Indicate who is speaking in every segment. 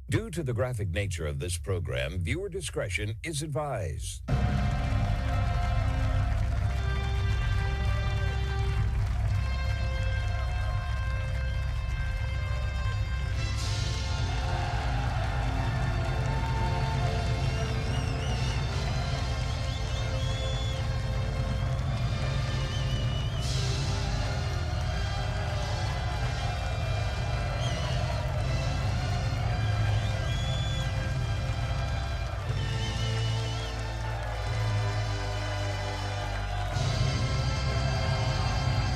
Speaker 1: Due to the graphic nature of this program, viewer discretion is advised.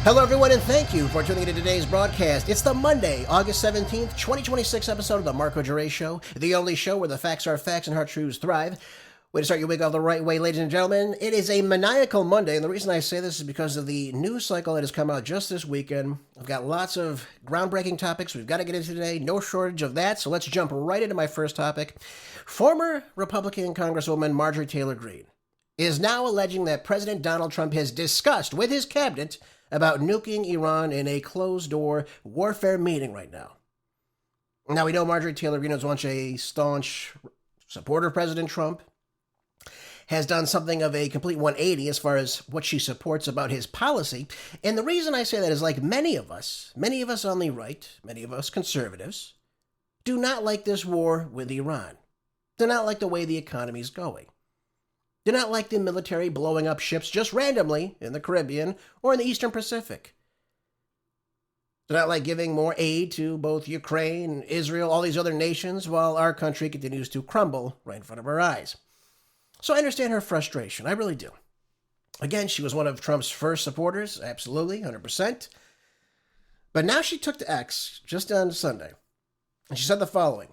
Speaker 2: Hello, everyone, and thank you for tuning into today's broadcast. It's the Monday, August 17th, 2026 episode of the Marco Jure Show, the only show where the facts are facts and hard truths thrive. Way to start your week off the right way, ladies and gentlemen. It is a maniacal Monday, and the reason I say this is because of the news cycle that has come out just this weekend. I've got lots of groundbreaking topics we've got to get into today. No shortage of that, so let's jump right into my first topic. Former Republican Congresswoman Marjorie Taylor Greene is now alleging that President Donald Trump has discussed with his cabinet about nuking Iran in a closed-door warfare meeting right now. Now, we know Marjorie Taylor Greene is once a staunch supporter of President Trump, has done something of a complete 180 as far as what she supports about his policy. And the reason I say that is like many of us on the right, many of us conservatives, do not like this war with Iran. Do not like the way the economy is going. Do not like the military blowing up ships just randomly in the Caribbean or in the Eastern Pacific. Do not like giving more aid to both Ukraine, Israel, all these other nations, while our country continues to crumble right in front of our eyes. So I understand her frustration. I really do. Again, she was one of Trump's first supporters. Absolutely, 100%. But now she took to X just on Sunday, and she said the following.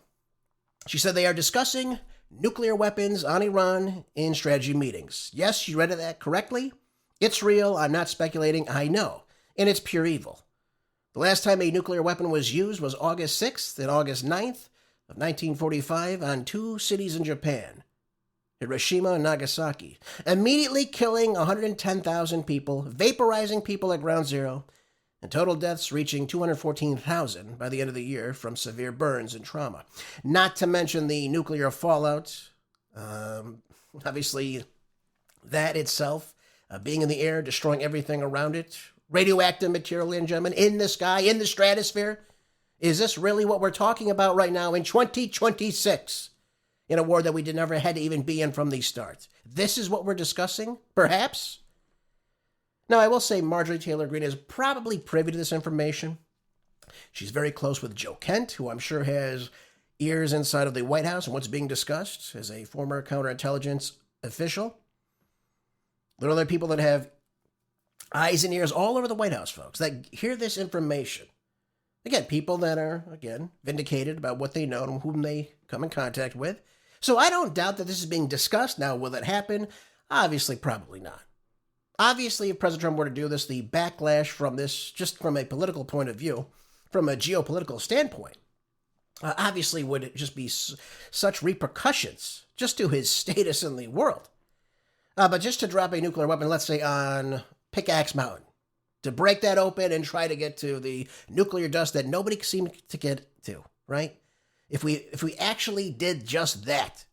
Speaker 2: She said they are discussing nuclear weapons on Iran in strategy meetings. Yes, you read that correctly. It's real. I'm not speculating. I know. And it's pure evil. The last time a nuclear weapon was used was August 6th and August 9th of 1945 on two cities in Japan, Hiroshima and Nagasaki, immediately killing 110,000 people, vaporizing people at ground zero, and total deaths reaching 214,000 by the end of the year from severe burns and trauma. Not to mention the nuclear fallout. Obviously, that itself, being in the air, destroying everything around it. Radioactive material, ladies and gentlemen, in the sky, in the stratosphere. Is this really what we're talking about right now in 2026? In a war that we never had to even be in from the start. This is what we're discussing, perhaps? Now, I will say Marjorie Taylor Greene is probably privy to this information. She's very close with Joe Kent, who I'm sure has ears inside of the White House and what's being discussed as a former counterintelligence official. There are other people that have eyes and ears all over the White House, folks, that hear this information. Again, people that are, vindicated about what they know and whom they come in contact with. So I don't doubt that this is being discussed. Now, will it happen? Obviously, probably not. Obviously, if President Trump were to do this, the backlash from this, just from a political point of view, from a geopolitical standpoint, obviously would just be such repercussions just to his status in the world. But just to drop a nuclear weapon, let's say on Pickaxe Mountain, to break that open and try to get to the nuclear dust that nobody seemed to get to, right? If we actually did just that,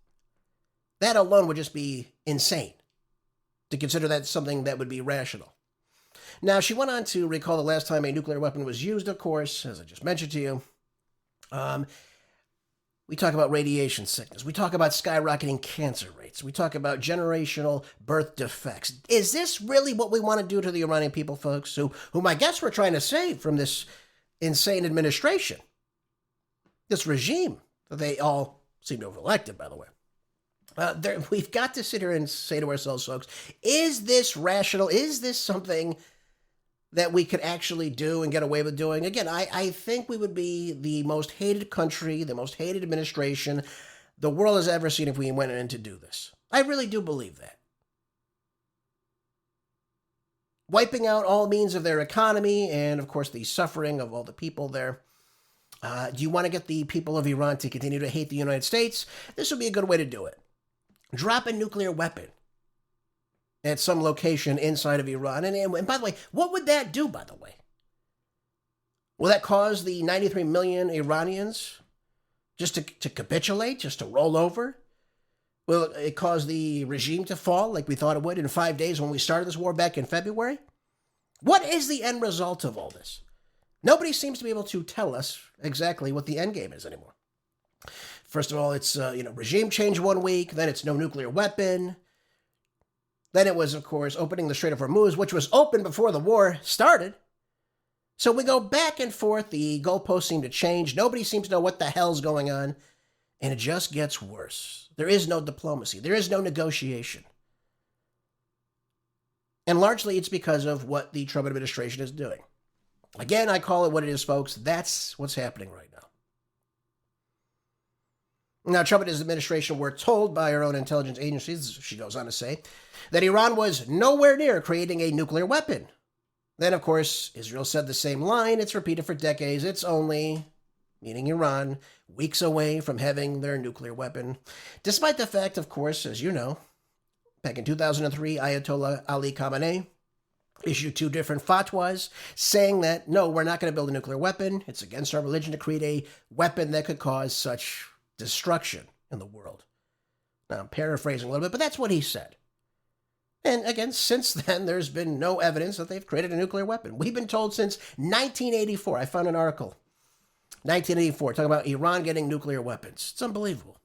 Speaker 2: that alone would just be insane to consider that something that would be rational. Now, she went on to recall the last time a nuclear weapon was used, of course, as I just mentioned to you. We talk about radiation sickness. We talk about skyrocketing cancer rates. We talk about generational birth defects. Is this really what we want to do to the Iranian people, folks, whom I guess we're trying to save from this insane administration, this regime that they all seem to have elected, by the way? We've got to sit here and say to ourselves, folks, is this rational? Is this something that we could actually do and get away with doing? Again, I think we would be the most hated country, the most hated administration the world has ever seen if we went in to do this. I really do believe that. Wiping out all means of their economy and, of course, the suffering of all the people there. Do you want to get the people of Iran to continue to hate the United States? This would be a good way to do it. Drop a nuclear weapon at some location inside of Iran. And by the way, what would that do, by the way? Will that cause the 93 million Iranians Just to capitulate? Just to roll over? Will it cause the regime to fall like we thought it would in 5 days when we started this war back in February? What is the end result of all this? Nobody seems to be able to tell us exactly what the end game is anymore. First of all, it's regime change 1 week, then it's no nuclear weapon. Then it was, of course, opening the Strait of Hormuz, which was open before the war started. So we go back and forth. The goalposts seem to change. Nobody seems to know what the hell's going on. And it just gets worse. There is no diplomacy. There is no negotiation. And largely it's because of what the Trump administration is doing. Again, I call it what it is, folks. That's what's happening right now. Now, Trump and his administration were told by our own intelligence agencies, she goes on to say, that Iran was nowhere near creating a nuclear weapon. Then, of course, Israel said the same line. It's repeated for decades. It's only, meaning Iran, weeks away from having their nuclear weapon. Despite the fact, of course, as you know, back in 2003, Ayatollah Ali Khamenei issued 2 different fatwas saying that, no, we're not going to build a nuclear weapon. It's against our religion to create a weapon that could cause such destruction in the world. Now, I'm paraphrasing a little bit, but that's what he said. And again, since then, there's been no evidence that they've created a nuclear weapon. We've been told since 1984. I found an article, 1984, talking about Iran getting nuclear weapons. It's unbelievable.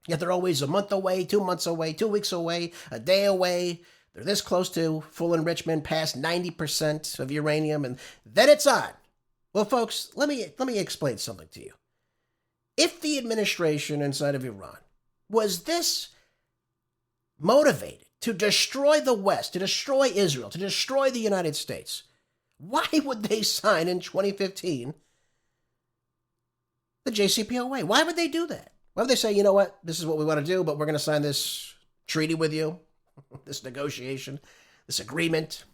Speaker 2: Yet they're always a month away, 2 months away, 2 weeks away, a day away. They're this close to full enrichment, past 90% of uranium, and then it's on. Well, folks, let me explain something to you. If the administration inside of Iran was this motivated to destroy the West, to destroy Israel, to destroy the United States, why would they sign in 2015 the JCPOA? Why would they do that? Why would they say, you know what, this is what we want to do, but we're going to sign this treaty with you, this negotiation, this agreement,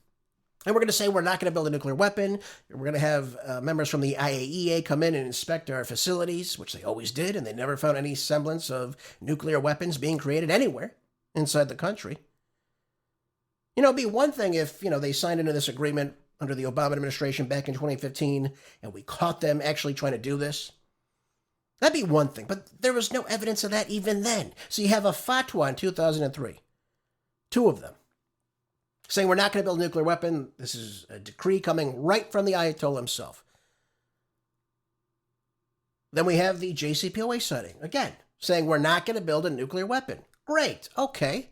Speaker 2: and we're going to say we're not going to build a nuclear weapon. We're going to have members from the IAEA come in and inspect our facilities, which they always did, and they never found any semblance of nuclear weapons being created anywhere inside the country. It'd be one thing if, they signed into this agreement under the Obama administration back in 2015, and we caught them actually trying to do this. That'd be one thing, but there was no evidence of that even then. So you have a fatwa in 2003, 2 of them, saying we're not going to build a nuclear weapon. This is a decree coming right from the Ayatollah himself. Then we have the JCPOA signing, again, saying we're not going to build a nuclear weapon. Great, okay.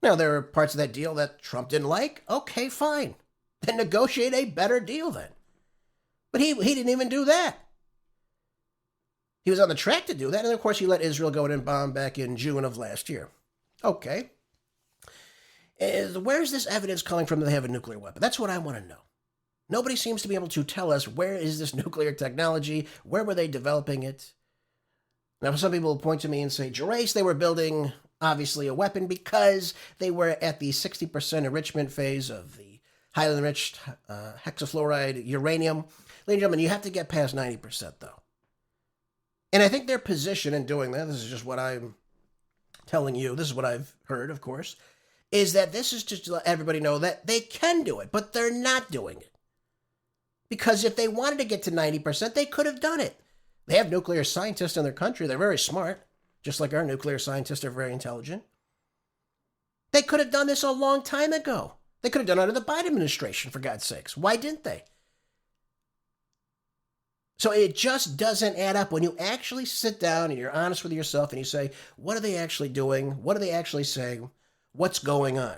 Speaker 2: Now, there are parts of that deal that Trump didn't like. Okay, fine. Then negotiate a better deal then. But he didn't even do that. He was on the track to do that, and of course he let Israel go in and bomb back in June of last year. Okay. Where's this evidence coming from that they have a nuclear weapon? That's what I want to know. Nobody seems to be able to tell us where is this nuclear technology, where were they developing it? Now, some people will point to me and say, Gerace, they were building, obviously, a weapon because they were at the 60% enrichment phase of the highly enriched hexafluoride uranium. Ladies and gentlemen, you have to get past 90%, though. And I think their position in doing that, this is just what I'm telling you, this is what I've heard, of course, is that this is just to let everybody know that they can do it, but they're not doing it. Because if they wanted to get to 90%, they could have done it. They have nuclear scientists in their country. They're very smart, just like our nuclear scientists are very intelligent. They could have done this a long time ago. They could have done it under the Biden administration, for God's sakes. Why didn't they? So it just doesn't add up when you actually sit down and you're honest with yourself and you say, what are they actually doing? What are they actually saying? What's going on?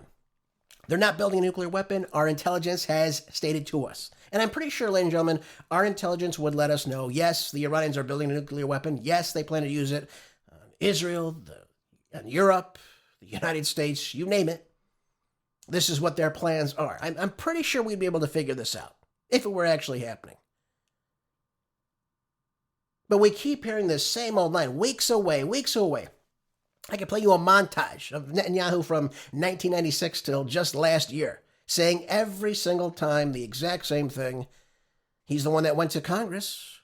Speaker 2: They're not building a nuclear weapon. Our intelligence has stated to us. And I'm pretty sure, ladies and gentlemen, our intelligence would let us know, yes, the Iranians are building a nuclear weapon. Yes, they plan to use it on Israel, on Europe, the United States, you name it. This is what their plans are. I'm pretty sure we'd be able to figure this out if it were actually happening. But we keep hearing this same old line, weeks away, weeks away. I can play you a montage of Netanyahu from 1996 till just last year, saying every single time the exact same thing. He's the one that went to Congress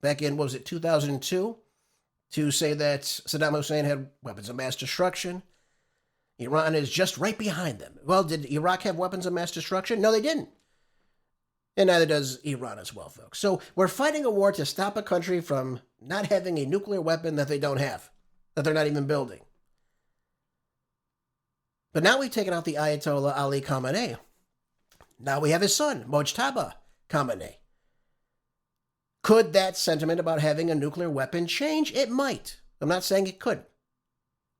Speaker 2: back in, 2002, to say that Saddam Hussein had weapons of mass destruction. Iran is just right behind them. Well, did Iraq have weapons of mass destruction? No, they didn't. And neither does Iran as well, folks. So we're fighting a war to stop a country from not having a nuclear weapon that they don't have, that they're not even building. But now we've taken out the Ayatollah Ali Khamenei. Now we have his son, Mojtaba Khamenei. Could that sentiment about having a nuclear weapon change? It might. I'm not saying it could.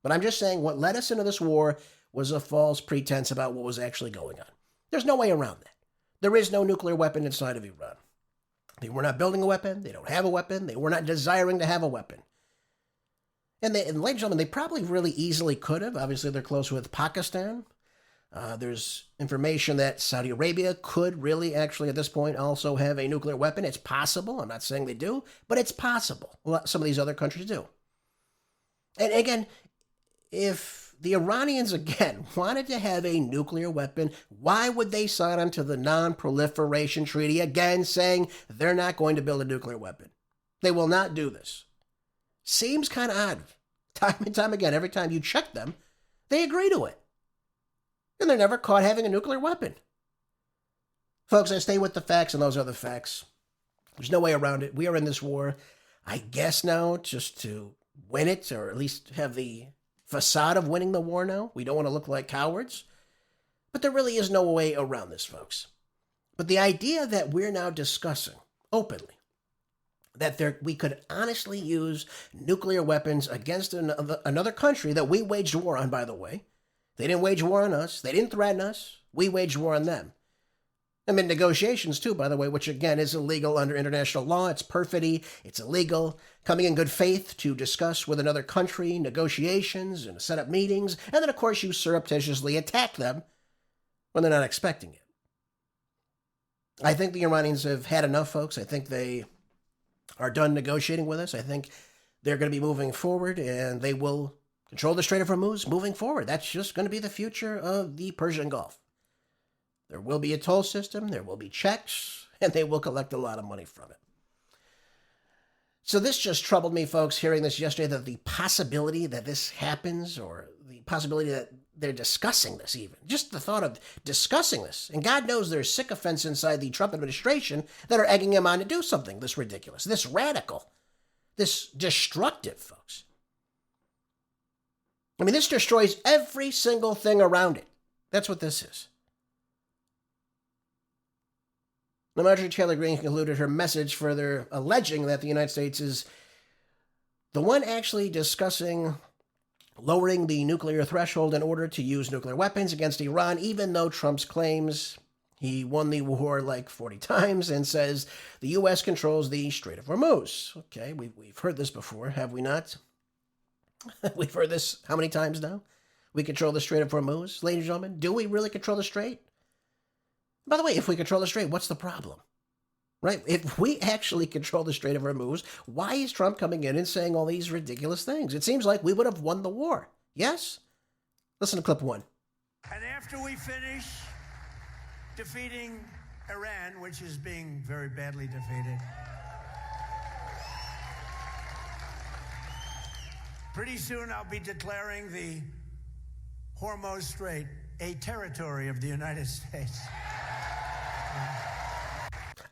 Speaker 2: But I'm just saying what led us into this war was a false pretense about what was actually going on. There's no way around that. There is no nuclear weapon inside of Iran. They were not building a weapon. They don't have a weapon. They were not desiring to have a weapon. And ladies and gentlemen, they probably really easily could have. Obviously, they're close with Pakistan. There's information that Saudi Arabia could really actually at this point also have a nuclear weapon. It's possible. I'm not saying they do, but it's possible. Some of these other countries do. And again, if the Iranians, again, wanted to have a nuclear weapon, why would they sign on to the Non-Proliferation Treaty, again saying they're not going to build a nuclear weapon? They will not do this. Seems kind of odd. Time and time again, every time you check them, they agree to it. And they're never caught having a nuclear weapon. Folks, I stay with the facts, and those are the facts. There's no way around it. We are in this war, I guess now, just to win it, or at least have the facade of winning the war now. We don't want to look like cowards. But there really is no way around this, folks. But the idea that we're now discussing openly, that we could honestly use nuclear weapons against another country that we waged war on, by the way. They didn't wage war on us. They didn't threaten us. We waged war on them. I mean, negotiations, too, by the way, which, again, is illegal under international law. It's perfidy. It's illegal. Coming in good faith to discuss with another country, negotiations, and set up meetings. And then, of course, you surreptitiously attack them when they're not expecting it. I think the Iranians have had enough, folks. I think they are done negotiating with us. I think they're going to be moving forward, and they will control the Strait of Hormuz moving forward. That's just going to be the future of the Persian Gulf. There will be a toll system, there will be checks, and they will collect a lot of money from it. So this just troubled me, folks, hearing this yesterday, that the possibility that this happens, or the possibility that they're discussing this even. Just the thought of discussing this. And God knows there's sycophants inside the Trump administration that are egging him on to do something this ridiculous, this radical, this destructive, folks. I mean, this destroys every single thing around it. That's what this is. Now, Marjorie Taylor Greene concluded her message further alleging that the United States is the one actually discussing lowering the nuclear threshold in order to use nuclear weapons against Iran, even though Trump's claims he won the war like 40 times and says the U.S. controls the Strait of Hormuz. Okay, we've heard this before, have we not? We've heard this how many times now? We control the Strait of Hormuz. Ladies and gentlemen, do we really control the Strait? By the way, if we control the Strait, what's the problem? Right? If we actually control the Strait of Hormuz, why is Trump coming in and saying all these ridiculous things? It seems like we would have won the war. Yes? Listen to clip one.
Speaker 3: And after we finish defeating Iran, which is being very badly defeated, pretty soon I'll be declaring the Hormuz Strait a territory of the United States.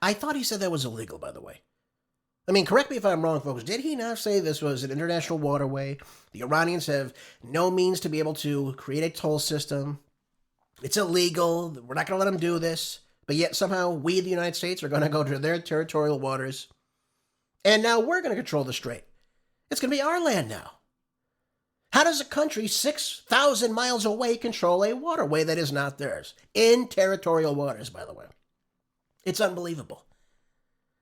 Speaker 2: I thought he said that was illegal, by the way. I mean, correct me if I'm wrong, folks. Did he not say this was an international waterway? The Iranians have no means to be able to create a toll system. It's illegal. We're not going to let them do this. But yet somehow we, the United States, are going to go to their territorial waters. And now we're going to control the strait. It's going to be our land now. How does a country 6,000 miles away control a waterway that is not theirs? In territorial waters, by the way. It's unbelievable.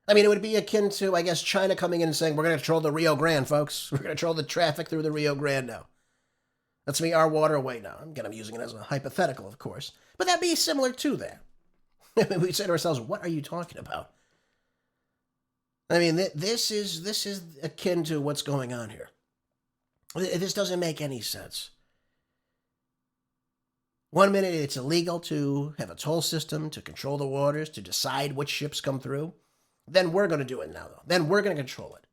Speaker 2: I mean, it would be akin to, I guess, China coming in and saying, we're going to control the Rio Grande, folks. We're going to control the traffic through the Rio Grande now. That's going to be our waterway now. Again, I'm using it as a hypothetical, of course. But that'd be similar to that. I mean, we say to ourselves, what are you talking about? I mean, this is akin to what's going on here. This doesn't make any sense. 1 minute it's illegal to have a toll system, to control the waters, to decide which ships come through. Then we're going to do it now, though. Then we're going to control it.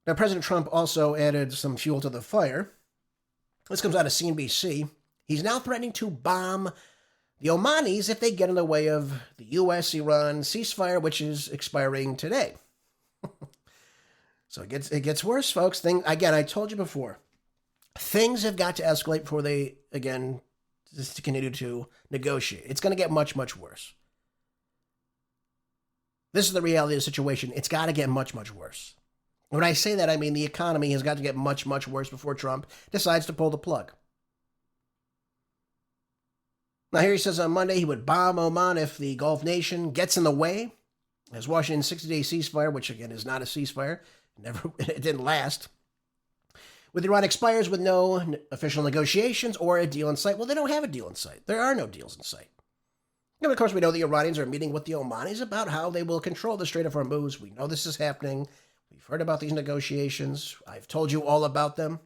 Speaker 2: Now, President Trump also added some fuel to the fire. This comes out of CNBC. He's now threatening to bomb the Omanis if they get in the way of the U.S. Iran ceasefire, which is expiring today. So it gets worse, folks. Again, I told you before, things have got to escalate before they, again, just to continue to negotiate. It's going to get much, much worse. This is the reality of the situation. It's got to get much, much worse. When I say that, I mean the economy has got to get much, much worse before Trump decides to pull the plug. Now, here he says on Monday he would bomb Oman if the Gulf nation gets in the way. As Washington's 60-day ceasefire, which again is not a ceasefire, it didn't last. With Iran expires with no official negotiations or a deal in sight. Well, they don't have a deal in sight. There are no deals in sight. And of course, we know the Iranians are meeting with the Omanis about how they will control the Strait of Hormuz. We know this is happening. We've heard about these negotiations. I've told you all about them.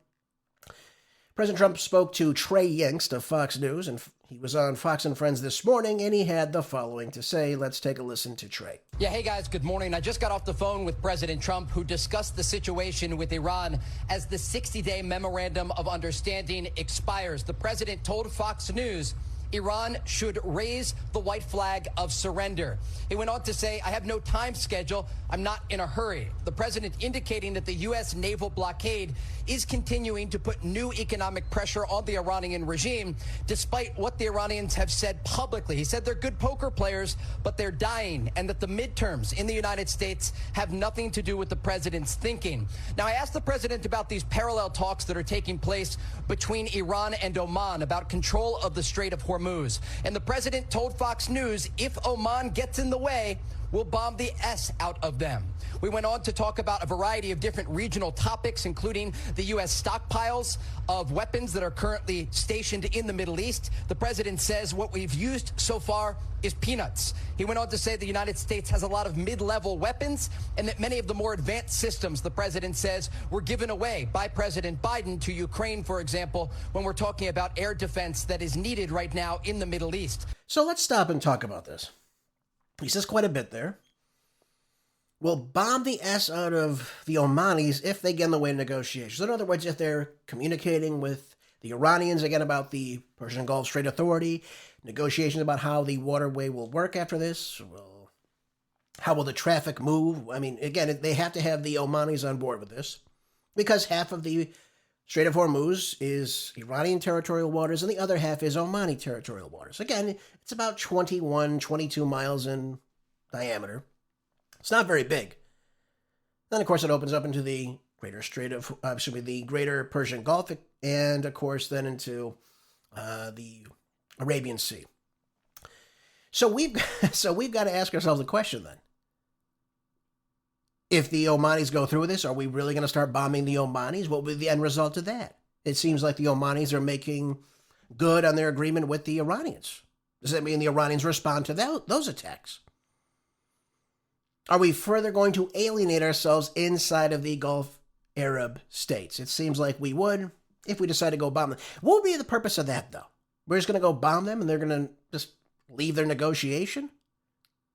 Speaker 2: President Trump spoke to Trey Yingst of Fox News, and he was on Fox and Friends this morning, and he had the following to say. Let's take a listen to Trey.
Speaker 4: Yeah, hey guys, good morning. I just got off the phone with President Trump, who discussed the situation with Iran as the 60-day memorandum of understanding expires. The president told Fox News Iran should raise the white flag of surrender. He went on to say, I have no time schedule. I'm not in a hurry. The president indicating that the U.S. naval blockade is continuing to put new economic pressure on the Iranian regime, despite what the Iranians have said publicly. He said they're good poker players, but they're dying, and that the midterms in the United States have nothing to do with the president's thinking. Now, I asked the president about these parallel talks that are taking place between Iran and Oman about control of the Strait of Hormuz. And the president told Fox News, if Oman gets in the way, we'll bomb the S out of them. We went on to talk about a variety of different regional topics, including the U.S. stockpiles of weapons that are currently stationed in the Middle East. The president says what we've used so far is peanuts. He went on to say the United States has a lot of mid-level weapons and that many of the more advanced systems, the president says, were given away by President Biden to Ukraine, for example, when we're talking about air defense that is needed right now in the Middle East.
Speaker 2: So let's stop and talk about this. He says quite a bit there. We'll bomb the S out of the Omanis if they get in the way of negotiations. In other words, if they're communicating with the Iranians, again, about the Persian Gulf Strait Authority, negotiations about how the waterway will work after this, how will the traffic move? I mean, again, they have to have the Omanis on board with this because half of the Strait of Hormuz is Iranian territorial waters and the other half is Omani territorial waters. Again, it's about 21, 22 miles in diameter. It's not very big. Then, of course, it opens up into the greater the greater Persian Gulf, and of course, then into the Arabian Sea. So we've got to ask ourselves a question then. If the Omanis go through with this, are we really going to start bombing the Omanis? What will be the end result of that? It seems like the Omanis are making good on their agreement with the Iranians. Does that mean the Iranians respond to those attacks? Are we further going to alienate ourselves inside of the Gulf Arab states? It seems like we would if we decide to go bomb them. What would be the purpose of that, though? We're just going to go bomb them and they're going to just leave their negotiation?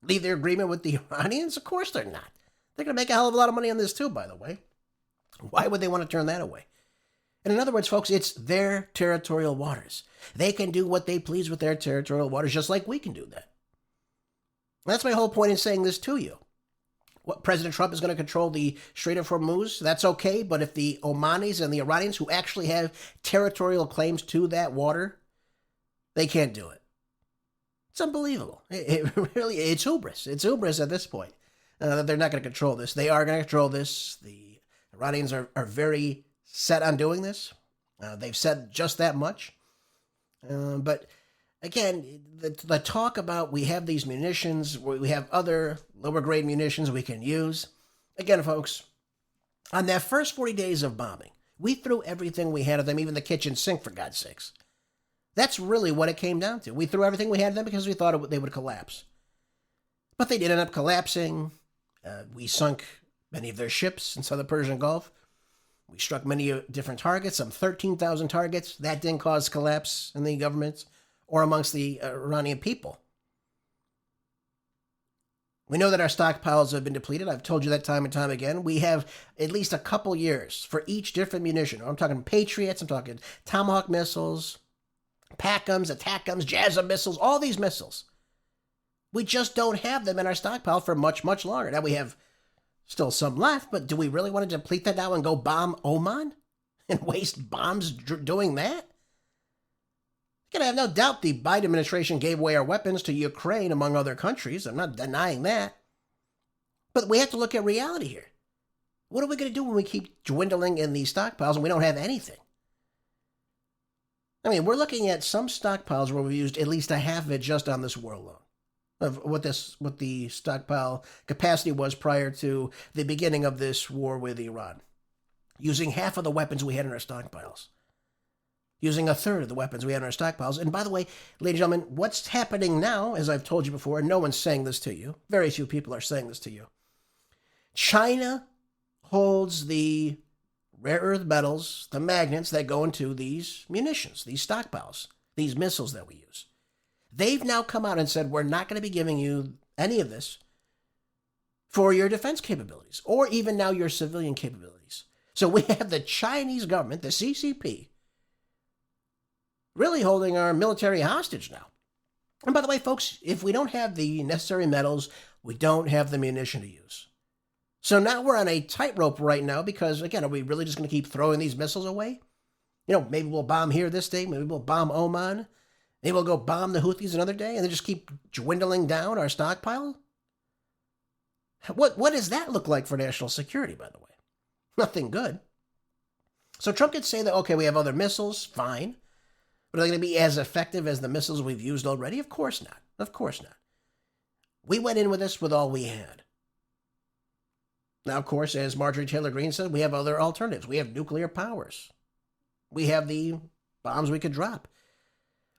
Speaker 2: Leave their agreement with the Iranians? Of course they're not. They're going to make a hell of a lot of money on this too, by the way. Why would they want to turn that away? And in other words, folks, it's their territorial waters. They can do what they please with their territorial waters, just like we can do that. That's my whole point in saying this to you. What, President Trump is going to control the Strait of Hormuz? That's okay, but if the Omanis and the Iranians, who actually have territorial claims to that water, they can't do it. It's unbelievable. It's hubris. It's hubris at this point. They're not going to control this. They are going to control this. The Iranians are very set on doing this. They've said just that much. But again, the talk about we have these munitions, we have other lower grade munitions we can use. Again, folks, on that first 40 days of bombing, we threw everything we had at them, even the kitchen sink, for God's sakes. That's really what it came down to. We threw everything we had at them because we thought they would collapse. But they did end up collapsing. We sunk many of their ships inside the Persian Gulf. We struck many different targets, some 13,000 targets. That didn't cause collapse in the government or amongst the Iranian people. We know that our stockpiles have been depleted. I've told you that time and time again. We have at least a couple years for each different munition. I'm talking Patriots, I'm talking Tomahawk missiles, PACMs, ATACMs, JASSM missiles, all these missiles. We just don't have them in our stockpile for much, much longer. Now we have still some left, but do we really want to deplete that now and go bomb Oman and waste bombs doing that? Again, I have no doubt the Biden administration gave away our weapons to Ukraine, among other countries. I'm not denying that. But we have to look at reality here. What are we going to do when we keep dwindling in these stockpiles and we don't have anything? I mean, we're looking at some stockpiles where we've used at least a half of it just on this war alone, of what the stockpile capacity was prior to the beginning of this war with Iran. Using half of the weapons we had in our stockpiles. Using a third of the weapons we had in our stockpiles. And by the way, ladies and gentlemen, what's happening now, as I've told you before, and no one's saying this to you, very few people are saying this to you. China holds the rare earth metals, the magnets that go into these munitions, these stockpiles, these missiles that we use. They've now come out and said, we're not going to be giving you any of this for your defense capabilities, or even now your civilian capabilities. So we have the Chinese government, the CCP, really holding our military hostage now. And by the way, folks, if we don't have the necessary metals, we don't have the munition to use. So now we're on a tightrope right now because, again, are we really just going to keep throwing these missiles away? You know, maybe we'll bomb here this day, maybe we'll bomb Oman, maybe we'll go bomb the Houthis another day, and then just keep dwindling down our stockpile? What does that look like for national security, by the way? Nothing good. So Trump could say that, okay, we have other missiles, fine. But are they going to be as effective as the missiles we've used already? Of course not. Of course not. We went in with this with all we had. Now, of course, as Marjorie Taylor Greene said, we have other alternatives. We have nuclear powers. We have the bombs we could drop.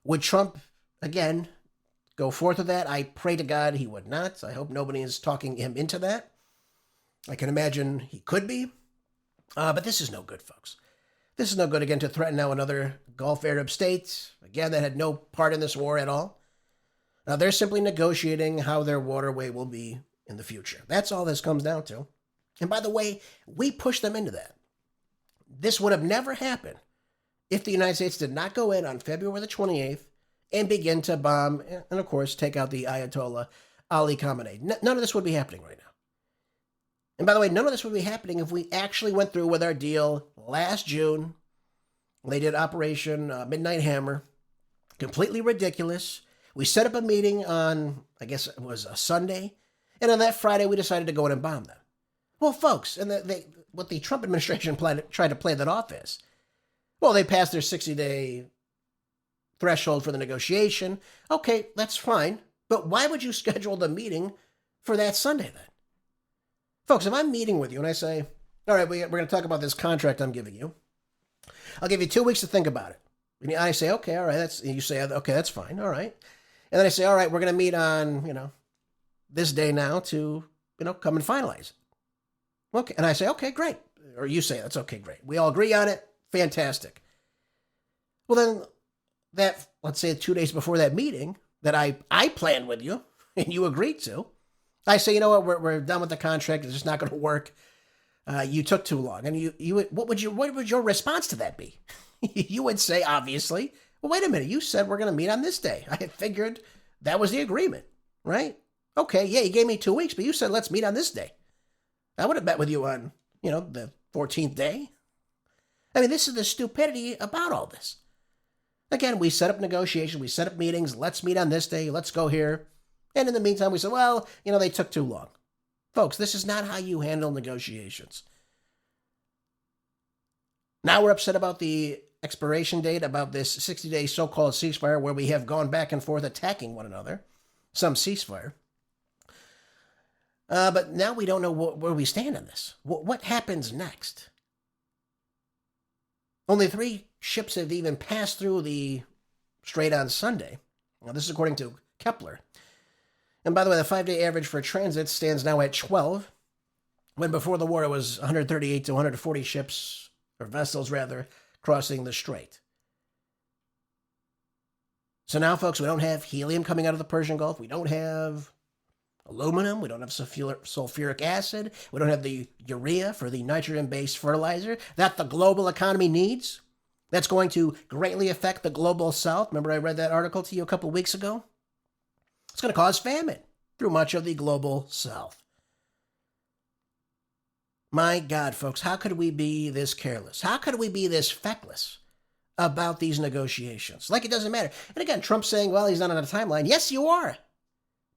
Speaker 2: Would Trump, again, go forth with that? I pray to God he would not. I hope nobody is talking him into that. I can imagine he could be. But this is no good, folks. This is no good, again, to threaten now another Gulf Arab state, again, that had no part in this war at all. Now, they're simply negotiating how their waterway will be in the future. That's all this comes down to. And by the way, we pushed them into that. This would have never happened if the United States did not go in on February the 28th and begin to bomb and, of course, take out the Ayatollah Ali Khamenei. None of this would be happening right now. And by the way, none of this would be happening if we actually went through with our deal last June. They did Operation Midnight Hammer. Completely ridiculous. We set up a meeting on, I guess it was a Sunday. And on that Friday, we decided to go in and bomb them. Well, folks, and what the Trump administration tried to play that off as, well, they passed their 60-day threshold for the negotiation. Okay, that's fine. But why would you schedule the meeting for that Sunday then? Folks, if I'm meeting with you and I say, all right, we're going to talk about this contract I'm giving you. I'll give you 2 weeks to think about it. And I say, okay, all right. You say, okay, that's fine. All right. And then I say, all right, we're going to meet on, this day now to, come and finalize it. Okay. And I say, okay, great. Or you say, that's okay, great. We all agree on it. Fantastic. Well, then let's say 2 days before that meeting that I planned with you and you agreed to, I say, you know what, we're done with the contract. It's just not going to work. You took too long. And what would your response to that be? You would say, obviously, well, wait a minute. You said we're going to meet on this day. I figured that was the agreement, right? Okay, yeah, you gave me 2 weeks, but you said let's meet on this day. I would have met with you on, the 14th day. I mean, this is the stupidity about all this. Again, we set up negotiations. We set up meetings. Let's meet on this day. Let's go here. And in the meantime, we said, well, they took too long. Folks, this is not how you handle negotiations. Now we're upset about the expiration date, about this 60-day so-called ceasefire where we have gone back and forth attacking one another. Some ceasefire. But now we don't know where we stand on this. What happens next? Only 3 ships have even passed through the Strait on Sunday. Now, this is according to Kepler. And by the way, the 5-day average for transit stands now at 12, when before the war it was 138 to 140 ships, or vessels rather, crossing the Strait. So now, folks, we don't have helium coming out of the Persian Gulf. We don't have aluminum. We don't have sulfuric acid. We don't have the urea for the nitrogen-based fertilizer that the global economy needs. That's going to greatly affect the global south. Remember I read that article to you a couple weeks ago? It's going to cause famine through much of the global south. My God, folks, how could we be this careless? How could we be this feckless about these negotiations? Like it doesn't matter. And again, Trump's saying, well, he's not on a timeline. Yes, you are.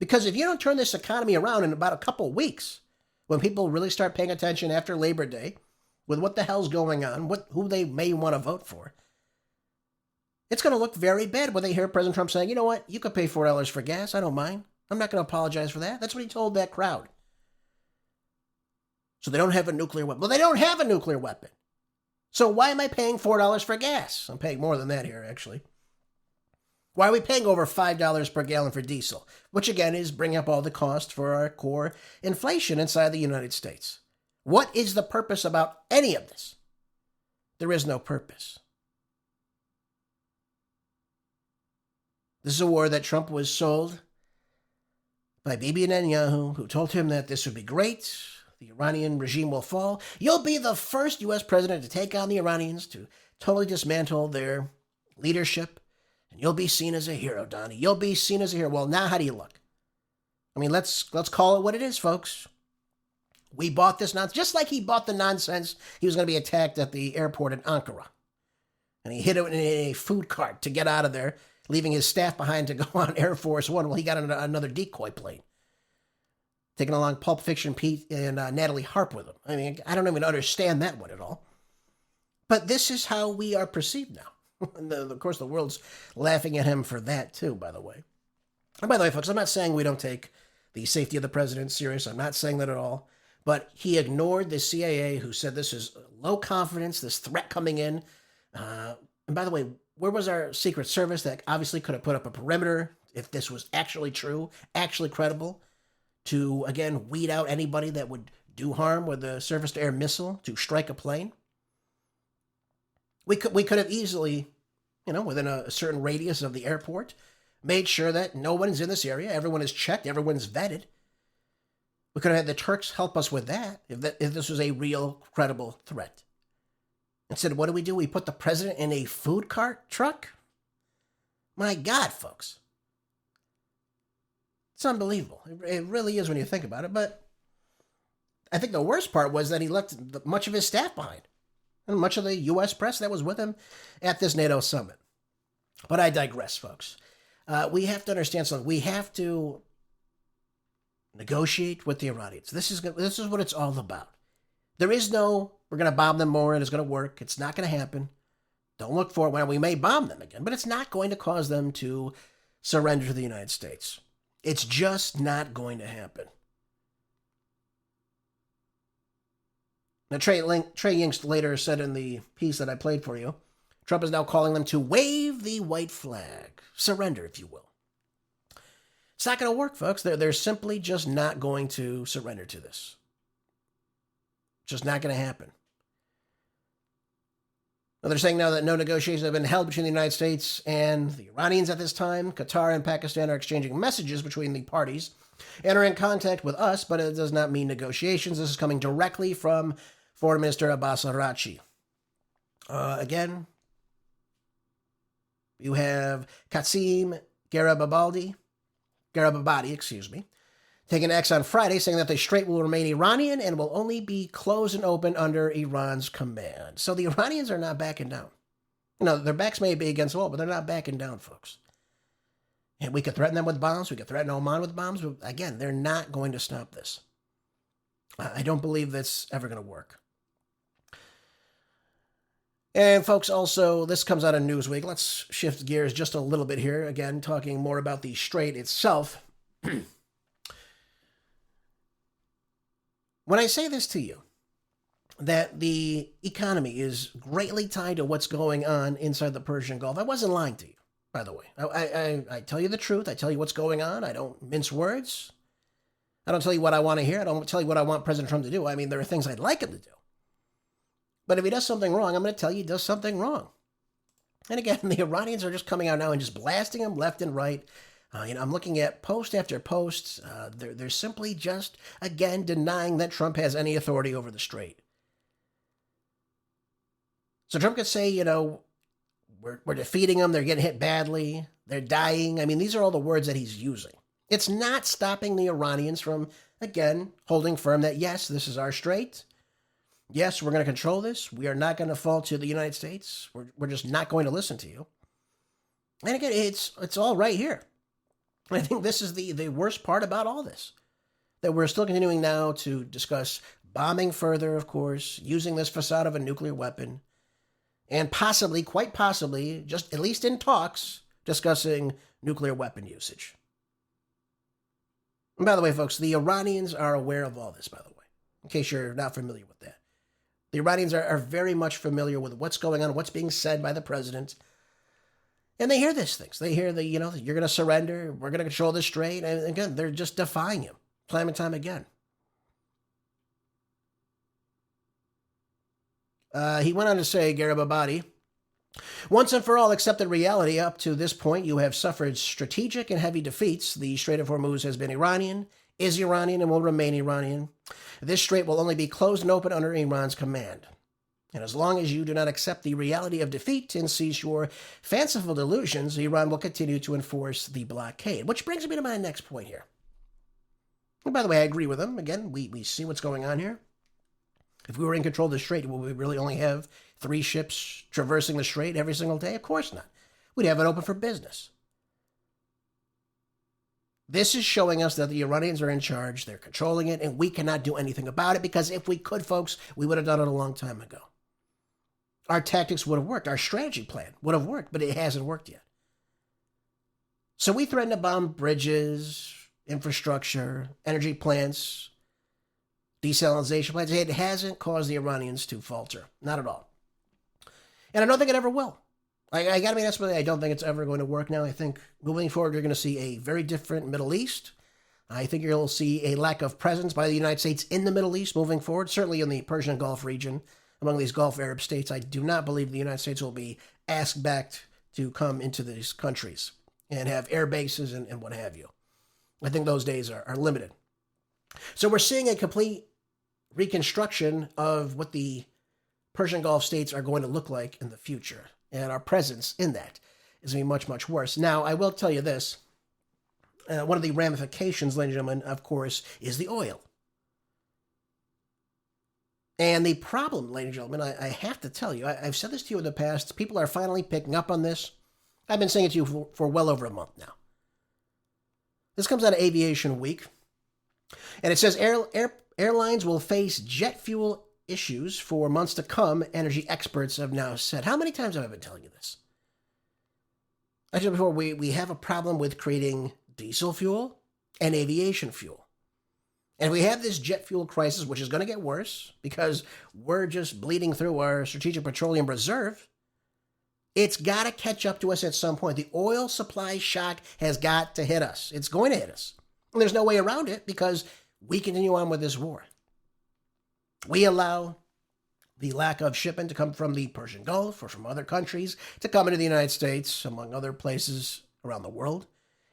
Speaker 2: Because if you don't turn this economy around in about a couple weeks, when people really start paying attention after Labor Day, with what the hell's going on, who they may want to vote for, it's going to look very bad when they hear President Trump saying, you know what, you could pay $4 for gas. I don't mind. I'm not going to apologize for that. That's what he told that crowd. So they don't have a nuclear weapon. Well, they don't have a nuclear weapon. So why am I paying $4 for gas? I'm paying more than that here, actually. Why are we paying over $5 per gallon for diesel? Which, again, is bringing up all the cost for our core inflation inside the United States. What is the purpose about any of this? There is no purpose. This is a war that Trump was sold by Bibi Netanyahu, who told him that this would be great. The Iranian regime will fall. You'll be the first U.S. president to take on the Iranians, to totally dismantle their leadership. And you'll be seen as a hero, Donnie. You'll be seen as a hero. Well, now how do you look? I mean, let's call it what it is, folks. We bought this nonsense, just like he bought the nonsense he was going to be attacked at the airport in Ankara. And he hid it in a food cart to get out of there, leaving his staff behind to go on Air Force One. Well, he got on another decoy plane, taking along Pulp Fiction Pete and Natalie Harp with him. I mean, I don't even understand that one at all. But this is how we are perceived now. And of course, the world's laughing at him for that, too, by the way. And by the way, folks, I'm not saying we don't take the safety of the president serious. I'm not saying that at all. But he ignored the CIA, who said this is low confidence, this threat coming in. And by the way, where was our Secret Service that obviously could have put up a perimeter if this was actually true, actually credible, to, again, weed out anybody that would do harm with a surface-to-air missile to strike a plane? We could have easily, within a certain radius of the airport, made sure that no one's in this area, everyone is checked, everyone's vetted. We could have had the Turks help us with that if this was a real, credible threat. Instead, what do? We put the president in a food cart truck? My God, folks. It's unbelievable. It really is when you think about it. But I think the worst part was that he left much of his staff behind. And much of the U.S. press that was with him at this NATO summit. But I digress, folks. We have to understand something. We have to negotiate with the Iranians. This is what it's all about. There is no, we're going to bomb them more and it's going to work. It's not going to happen. Don't look for it. Well, we may bomb them again, but it's not going to cause them to surrender to the United States. It's just not going to happen. Now, Trey Yingst later said in the piece that I played for you, Trump is now calling them to wave the white flag. Surrender, if you will. It's not going to work, folks. They're simply just not going to surrender to this. Just not going to happen. Now, they're saying now that no negotiations have been held between the United States and the Iranians at this time. Qatar and Pakistan are exchanging messages between the parties and are in contact with us, but it does not mean negotiations. This is coming directly from Foreign Minister Abbas Araghchi. Again, you have Qasim Garibabadi, taking X on Friday, saying that the Strait will remain Iranian and will only be closed and open under Iran's command. So the Iranians are not backing down. Their backs may be against the wall, but they're not backing down, folks. And we could threaten them with bombs. We could threaten Oman with bombs. But again, they're not going to stop this. I don't believe that's ever going to work. And folks, also, this comes out of Newsweek. Let's shift gears just a little bit here. Again, talking more about the Strait itself. When I say this to you, that the economy is greatly tied to what's going on inside the Persian Gulf, I wasn't lying to you, by the way. I tell you the truth. I tell you what's going on. I don't mince words. I don't tell you what I want to hear. I don't tell you what I want President Trump to do. I mean, there are things I'd like him to do. But if he does something wrong, I'm going to tell you he does something wrong. And again, the Iranians are just coming out now and just blasting him left and right. I'm looking at post after post. They're simply just, again, denying that Trump has any authority over the Strait. So Trump could say, we're defeating them. They're getting hit badly. They're dying. I mean, these are all the words that he's using. It's not stopping the Iranians from, again, holding firm that, yes, this is our strait. Yes, we're going to control this. We are not going to fall to the United States. We're just not going to listen to you. And again, it's all right here. I think this is the worst part about all this, that we're still continuing now to discuss bombing further, of course, using this facade of a nuclear weapon, and possibly, quite possibly, just at least in talks, discussing nuclear weapon usage. And by the way, folks, the Iranians are aware of all this, by the way, in case you're not familiar with that. The Iranians are very much familiar with what's going on, what's being said by the president. And they hear these things. They hear you're going to surrender. We're going to control the strait. And again, they're just defying him time and time again. He went on to say, Garibabadi, once and for all accepted reality, up to this point, you have suffered strategic and heavy defeats. The Strait of Hormuz has been Iranian, is Iranian, and will remain Iranian. This strait will only be closed and open under Iran's command. And as long as you do not accept the reality of defeat and cease your fanciful delusions, Iran will continue to enforce the blockade. Which brings me to my next point here. And by the way, I agree with him. Again, we see what's going on here. If we were in control of the strait, would we really only have 3 ships traversing the strait every single day? Of course not. We'd have it open for business. This is showing us that the Iranians are in charge, they're controlling it, and we cannot do anything about it, because if we could, folks, we would have done it a long time ago. Our tactics would have worked. Our strategy plan would have worked, but it hasn't worked yet. So we threaten to bomb bridges, infrastructure, energy plants, desalination plants. It hasn't caused the Iranians to falter. Not at all. And I don't think it ever will. I got to be honest with you, I don't think it's ever going to work now. I think moving forward, you're going to see a very different Middle East. I think you'll see a lack of presence by the United States in the Middle East moving forward, certainly in the Persian Gulf region. Among these Gulf Arab states, I do not believe the United States will be asked back to come into these countries and have air bases and what have you. I think those days are limited. So we're seeing a complete reconstruction of what the Persian Gulf states are going to look like in the future. And our presence in that is going to be much, much worse. Now, I will tell you this. One of the ramifications, ladies and gentlemen, of course, is the oil. And the problem, ladies and gentlemen, I have to tell you, I've said this to you in the past. People are finally picking up on this. I've been saying it to you for well over a month now. This comes out of Aviation Week. And it says airlines will face jet fuel issues for months to come, energy experts have now said. How many times have I been telling you this? I said before, we have a problem with creating diesel fuel and aviation fuel. And we have this jet fuel crisis, which is going to get worse because we're just bleeding through our strategic petroleum reserve. It's got to catch up to us at some point. The oil supply shock has got to hit us. It's going to hit us. And there's no way around it because we continue on with this war. We allow the lack of shipment to come from the Persian Gulf or from other countries to come into the United States, among other places around the world.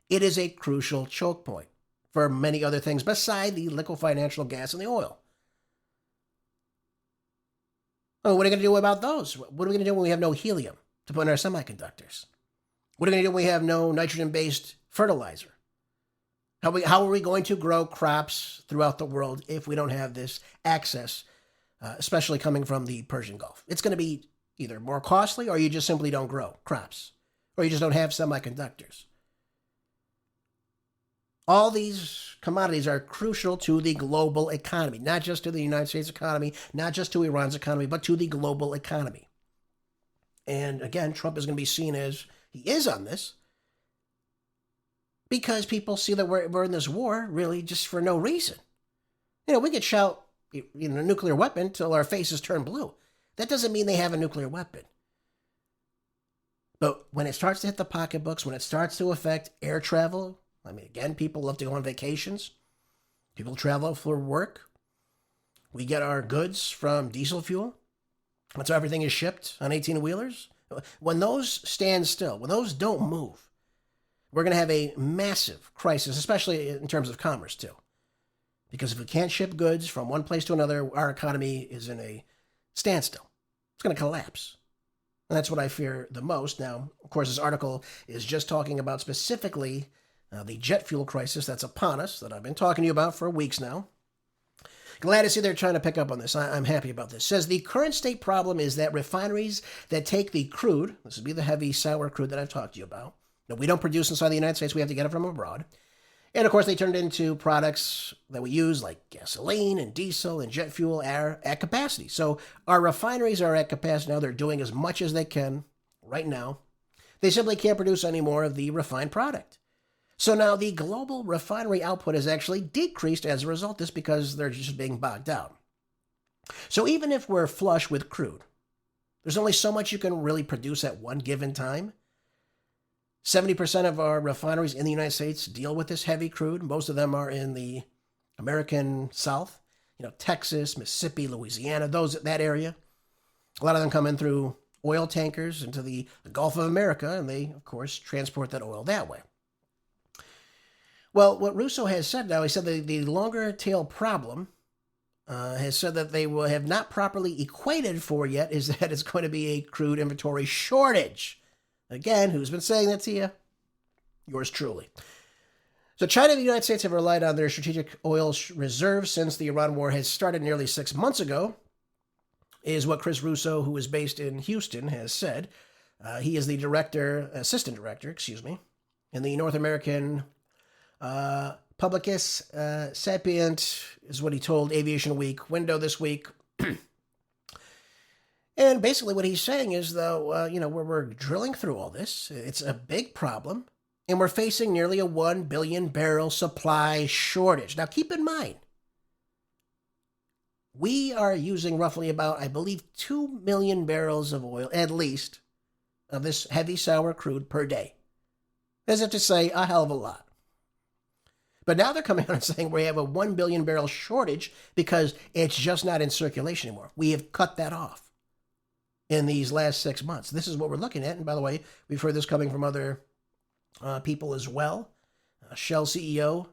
Speaker 2: It is a crucial choke point for many other things beside the liquefied natural gas and the oil. Oh, what are we going to do about those? What are we going to do when we have no helium to put in our semiconductors? What are we going to do when we have no nitrogen-based fertilizer? How are we going to grow crops throughout the world if we don't have this access, especially coming from the Persian Gulf? It's going to be either more costly or you just simply don't grow crops or you just don't have semiconductors. All these commodities are crucial to the global economy, not just to the United States economy, not just to Iran's economy, but to the global economy. And again, Trump is going to be seen as he is on this because people see that we're in this war really just for no reason. You know, we could shout a nuclear weapon till our faces turn blue. That doesn't mean they have a nuclear weapon. But when it starts to hit the pocketbooks, when it starts to affect air travel, I mean, again, people love to go on vacations. People travel for work. We get our goods from diesel fuel. That's how everything is shipped on 18-wheelers. When those stand still, when those don't move, we're going to have a massive crisis, especially in terms of commerce, too. Because if we can't ship goods from one place to another, our economy is in a standstill. It's going to collapse. And that's what I fear the most. Now, of course, this article is just talking about specifically the jet fuel crisis that's upon us, that I've been talking to you about for weeks now. Glad to see they're trying to pick up on this. I'm happy about this. Says the current state problem is that refineries that take the crude, this would be the heavy sour crude that I've talked to you about, that we don't produce inside the United States, we have to get it from abroad. And of course, they turn it into products that we use like gasoline and diesel and jet fuel are at capacity. So our refineries are at capacity now. They're doing as much as they can right now. They simply can't produce any more of the refined product. So now the global refinery output has actually decreased as a result of this because they're just being bogged down. So even if we're flush with crude, there's only so much you can really produce at one given time. 70% of our refineries in the United States deal with this heavy crude. Most of them are in the American South, Texas, Mississippi, Louisiana, that area. A lot of them come in through oil tankers into the Gulf of America, and they, of course, transport that oil that way. Well, what Russo has said now, he said the longer tail problem has said that they will have not properly equated for yet is that it's going to be a crude inventory shortage. Again, who's been saying that to you? Yours truly. So China and the United States have relied on their strategic oil reserves since the Iran war has started nearly 6 months ago, is what Chris Russo, who is based in Houston, has said. He is the assistant director, in the North American Publicus Sapient, is what he told Aviation Week, Window this week. And basically what he's saying is, though, we're drilling through all this. It's a big problem, and we're facing nearly a 1 billion barrel supply shortage. Now, keep in mind, we are using roughly about, I believe, 2 million barrels of oil, at least, of this heavy sour crude per day. As if to say, a hell of a lot. But now they're coming out and saying we have a 1 billion barrel shortage because it's just not in circulation anymore. We have cut that off in these last 6 months. This is what we're looking at. And by the way, we've heard this coming from other people as well. Shell CEO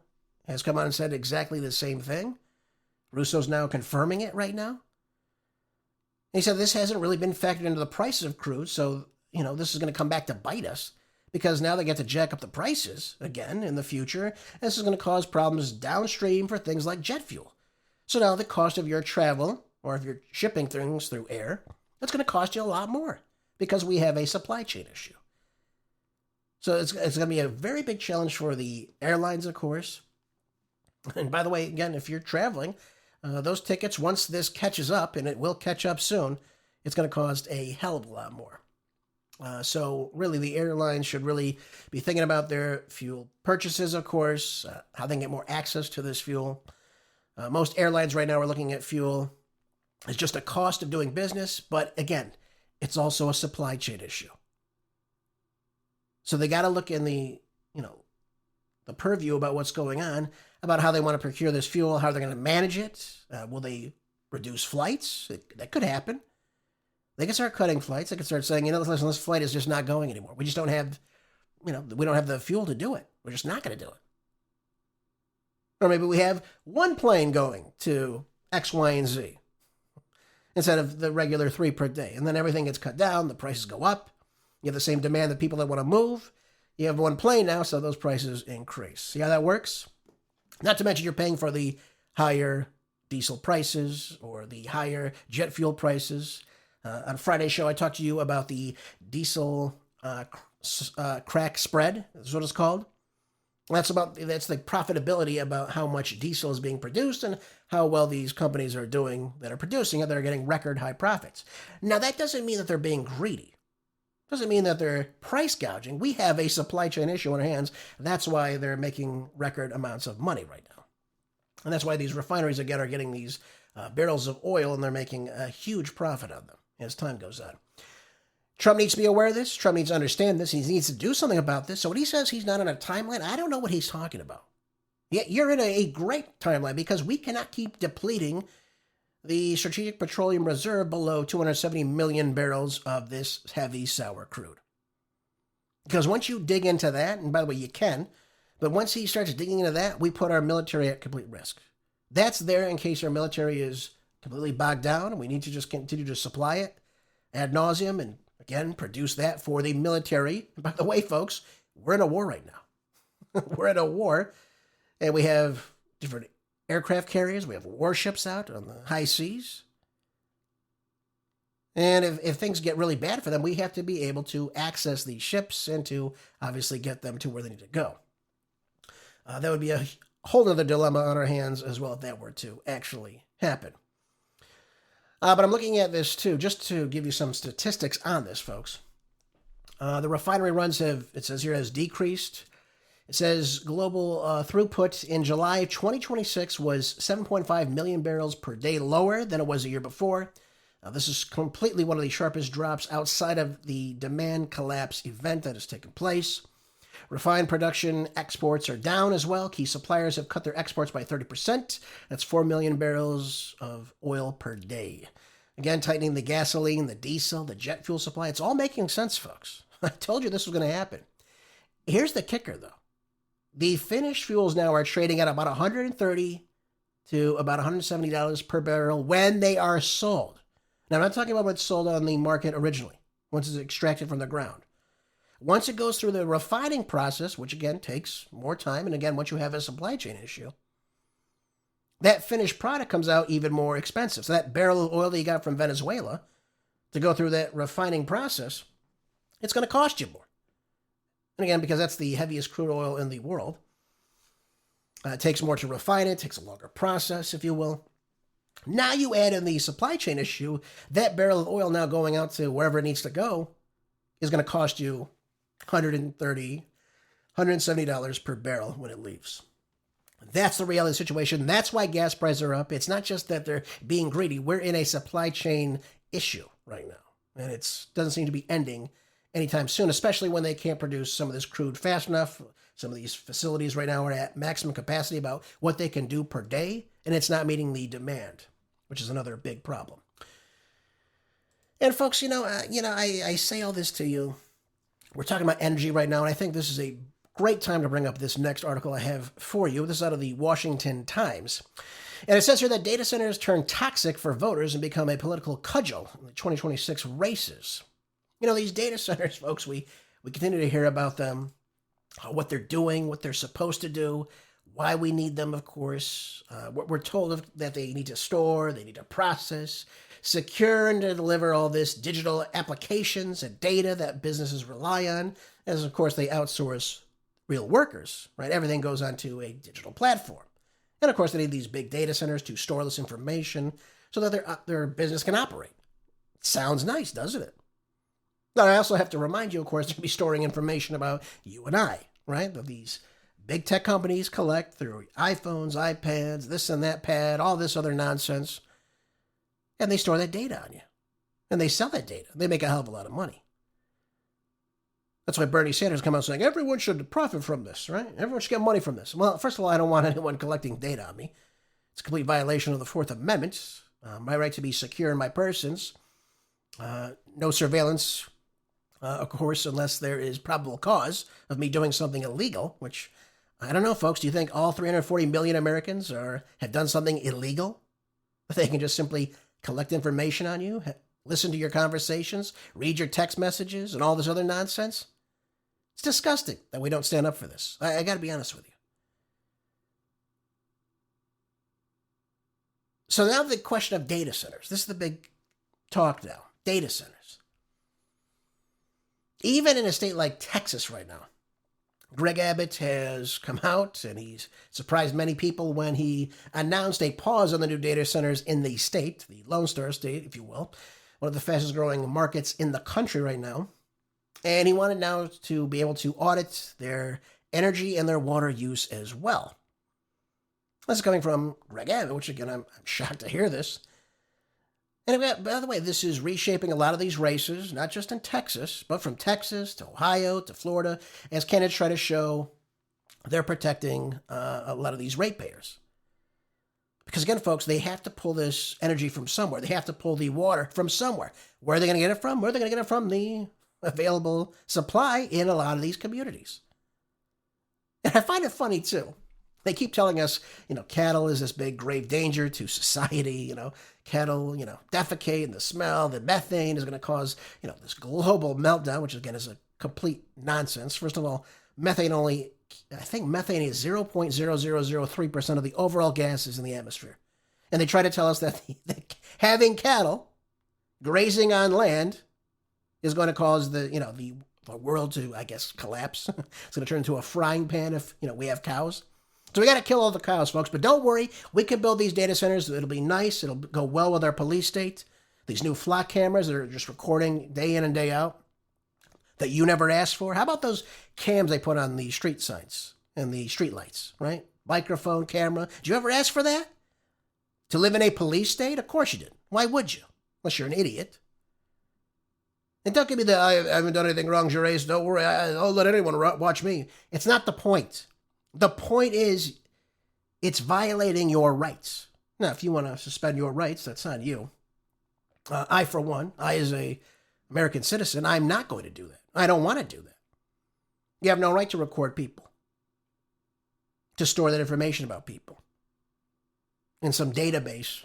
Speaker 2: has come out and said exactly the same thing. Russo's now confirming it right now. He said this hasn't really been factored into the prices of crude, so, this is going to come back to bite us because now they get to jack up the prices again in the future. This is going to cause problems downstream for things like jet fuel. So now the cost of your travel, or if you're shipping things through air, that's going to cost you a lot more because we have a supply chain issue. So it's going to be a very big challenge for the airlines, of course. And by the way, again, if you're traveling, those tickets, once this catches up, and it will catch up soon, it's going to cost a hell of a lot more. So really, the airlines should really be thinking about their fuel purchases, of course, how they can get more access to this fuel. Most airlines right now are looking at fuel as just a cost of doing business, but again, it's also a supply chain issue. So they got to look in the purview about what's going on, about how they want to procure this fuel, how they're going to manage it. Will they reduce flights? That could happen. They can start cutting flights. They can start saying, listen, this flight is just not going anymore. We just don't have, we don't have the fuel to do it. We're just not going to do it. Or maybe we have one plane going to X, Y, and Z instead of the regular 3 per day. And then everything gets cut down. The prices go up. You have the same demand that people that want to move. You have one plane now, so those prices increase. See how that works? Not to mention you're paying for the higher diesel prices or the higher jet fuel prices. On Friday's show, I talked to you about the diesel crack spread. That's what it's called. That's the profitability about how much diesel is being produced and how well these companies are doing that are producing it, that are getting record high profits. Now, that doesn't mean that they're being greedy. Doesn't mean that they're price gouging. We have a supply chain issue on our hands. That's why they're making record amounts of money right now. And that's why these refineries, again, are getting these barrels of oil, and they're making a huge profit on them as time goes on. Trump needs to be aware of this. Trump needs to understand this. He needs to do something about this. So when he says he's not on a timeline, I don't know what he's talking about. Yet you're in a great timeline because we cannot keep depleting the Strategic Petroleum Reserve below 270 million barrels of this heavy sour crude. Because once you dig into that, and by the way, you can, but once he starts digging into that, we put our military at complete risk. That's there in case our military is completely bogged down and we need to just continue to supply it ad nauseum and again, produce that for the military. And by the way, folks, we're in a war right now. We're in a war, and we have different aircraft carriers. We have warships out on the high seas. And if things get really bad for them, we have to be able to access these ships and to obviously get them to where they need to go. That would be a whole other dilemma on our hands as well if that were to actually happen. But I'm looking at this too, just to give you some statistics on this, folks. The refinery runs it says here, has decreased. It says global throughput in July 2026 was 7.5 million barrels per day lower than it was a year before. This is completely one of the sharpest drops outside of the demand collapse event that has taken place. Refined production exports are down as well. Key suppliers have cut their exports by 30%. That's 4 million barrels of oil per day. Again, tightening the gasoline, the diesel, the jet fuel supply. It's all making sense, folks. I told you this was going to happen. Here's the kicker, though. The finished fuels now are trading at about $130 to about $170 per barrel when they are sold. Now, I'm not talking about what's sold on the market originally, once it's extracted from the ground. Once it goes through the refining process, which again takes more time, and again, once you have a supply chain issue, that finished product comes out even more expensive. So that barrel of oil that you got from Venezuela to go through that refining process, it's going to cost you more. And again, because that's the heaviest crude oil in the world, it takes more to refine it, takes a longer process, if you will. Now you add in the supply chain issue, that barrel of oil now going out to wherever it needs to go is going to cost you $130, $170 per barrel when it leaves. That's the reality of the situation. That's why gas prices are up. It's not just that they're being greedy. We're in a supply chain issue right now, and it doesn't seem to be ending anytime soon, especially when they can't produce some of this crude fast enough. Some of these facilities right now are at maximum capacity about what they can do per day, and it's not meeting the demand, which is another big problem. And folks, I say all this to you. We're talking about energy right now, and I think this is a great time to bring up this next article I have for you. This is out of the Washington Times. And it says here that data centers turn toxic for voters and become a political cudgel in the 2026 races. These data centers, folks, we continue to hear about them, what they're doing, what they're supposed to do, why we need them, of course. What we're told that they need to store, they need to process, secure, and to deliver all this digital applications and data that businesses rely on, as, of course, they outsource real workers, right? Everything goes onto a digital platform. And, of course, they need these big data centers to store this information so that their business can operate. Sounds nice, doesn't it? Now, I also have to remind you, of course, to be storing information about you and I, right? That these big tech companies collect through iPhones, iPads, this and that pad, all this other nonsense. And they store that data on you. And they sell that data. They make a hell of a lot of money. That's why Bernie Sanders come out saying, everyone should profit from this, right? Everyone should get money from this. Well, first of all, I don't want anyone collecting data on me. It's a complete violation of the Fourth Amendment. My right to be secure in my persons. No surveillance, of course, unless there is probable cause of me doing something illegal, which, I don't know, folks. Do you think all 340 million Americans have done something illegal? They can just simply collect information on you, listen to your conversations, read your text messages, and all this other nonsense? It's disgusting that we don't stand up for this. I got to be honest with you. So now the question of data centers. This is the big talk now. Data centers. Even in a state like Texas right now, Greg Abbott has come out and he's surprised many people when he announced a pause on the new data centers in the state, the Lone Star State, if you will, one of the fastest growing markets in the country right now. And he wanted now to be able to audit their energy and their water use as well. This is coming from Greg Abbott, which again, I'm shocked to hear this. And by the way, this is reshaping a lot of these races, not just in Texas, but from Texas to Ohio to Florida, as candidates try to show they're protecting a lot of these ratepayers. Because again, folks, they have to pull this energy from somewhere. They have to pull the water from somewhere. Where are they going to get it from? Where are they going to get it from? The available supply in a lot of these communities. And I find it funny, too. They keep telling us, cattle is this big grave danger to society, cattle, defecate, and the smell, the methane is going to cause, this global meltdown, which again is a complete nonsense. First of all, I think methane is 0.0003% of the overall gases in the atmosphere. And they try to tell us that having cattle grazing on land is going to cause the world to, I guess, collapse. It's going to turn into a frying pan if, we have cows. So we got to kill all the cows, folks. But don't worry, we can build these data centers. It'll be nice. It'll go well with our police state. These new flock cameras that are just recording day in and day out that you never asked for. How about those cams they put on the street signs and the street lights, right? Microphone, camera. Did you ever ask for that? To live in a police state? Of course you didn't. Why would you? Unless you're an idiot. And don't give me I haven't done anything wrong, Gervais. Don't worry. I'll let anyone watch me. It's not the point. The point is, it's violating your rights. Now, if you want to suspend your rights, that's on you. I, for one, as a American citizen, I'm not going to do that. I don't want to do that. You have no right to record people, to store that information about people in some database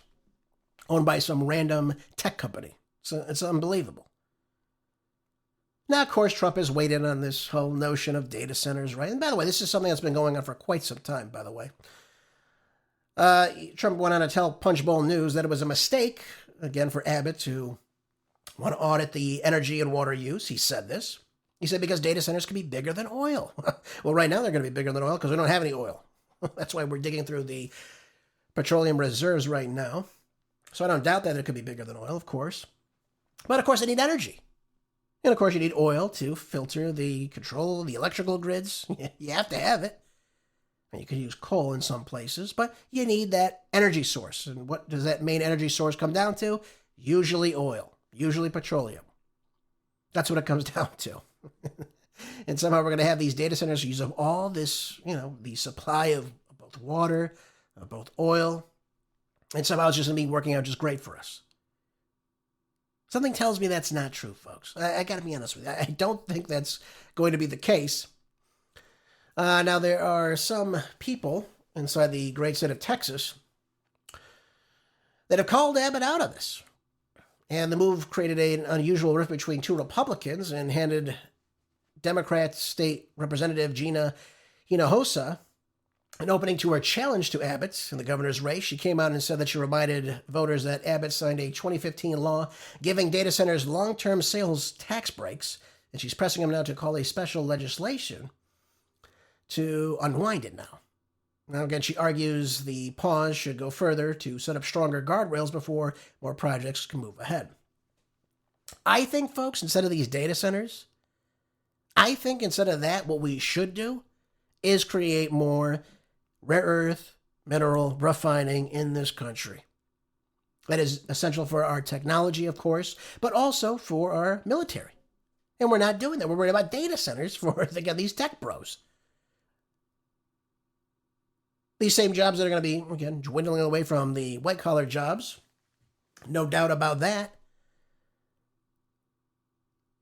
Speaker 2: owned by some random tech company. So it's unbelievable. Now, of course, Trump has weighed in on this whole notion of data centers, right? And by the way, this is something that's been going on for quite some time, by the way. Trump went on to tell Punchbowl News that it was a mistake, again, for Abbott to want to audit the energy and water use. He said this. He said because data centers can be bigger than oil. Well, right now they're going to be bigger than oil because we don't have any oil. That's why we're digging through the petroleum reserves right now. So I don't doubt that it could be bigger than oil, of course. But, of course, they need energy. And, of course, you need oil to filter the control of the electrical grids. You have to have it. And you can use coal in some places, but you need that energy source. And what does that main energy source come down to? Usually oil, usually petroleum. That's what it comes down to. And somehow we're going to have these data centers use up all this, the supply of both water, of both oil, and somehow it's just going to be working out just great for us. Something tells me that's not true, folks. I got to be honest with you. I don't think that's going to be the case. Now, there are some people inside the great state of Texas that have called Abbott out of this. And the move created an unusual rift between two Republicans and handed Democrat State Representative Gina Hinojosa an opening to her challenge to Abbott in the governor's race. She came out and said that she reminded voters that Abbott signed a 2015 law giving data centers long-term sales tax breaks, and she's pressing him now to call a special legislation to unwind it now. Now, again, she argues the pause should go further to set up stronger guardrails before more projects can move ahead. I think, folks, instead of these data centers, instead of that, what we should do is create more rare earth mineral refining in this country. That is essential for our technology, of course, but also for our military. And we're not doing that. We're worried about data centers for, again, these tech bros. These same jobs that are going to be, again, dwindling away from the white-collar jobs. No doubt about that.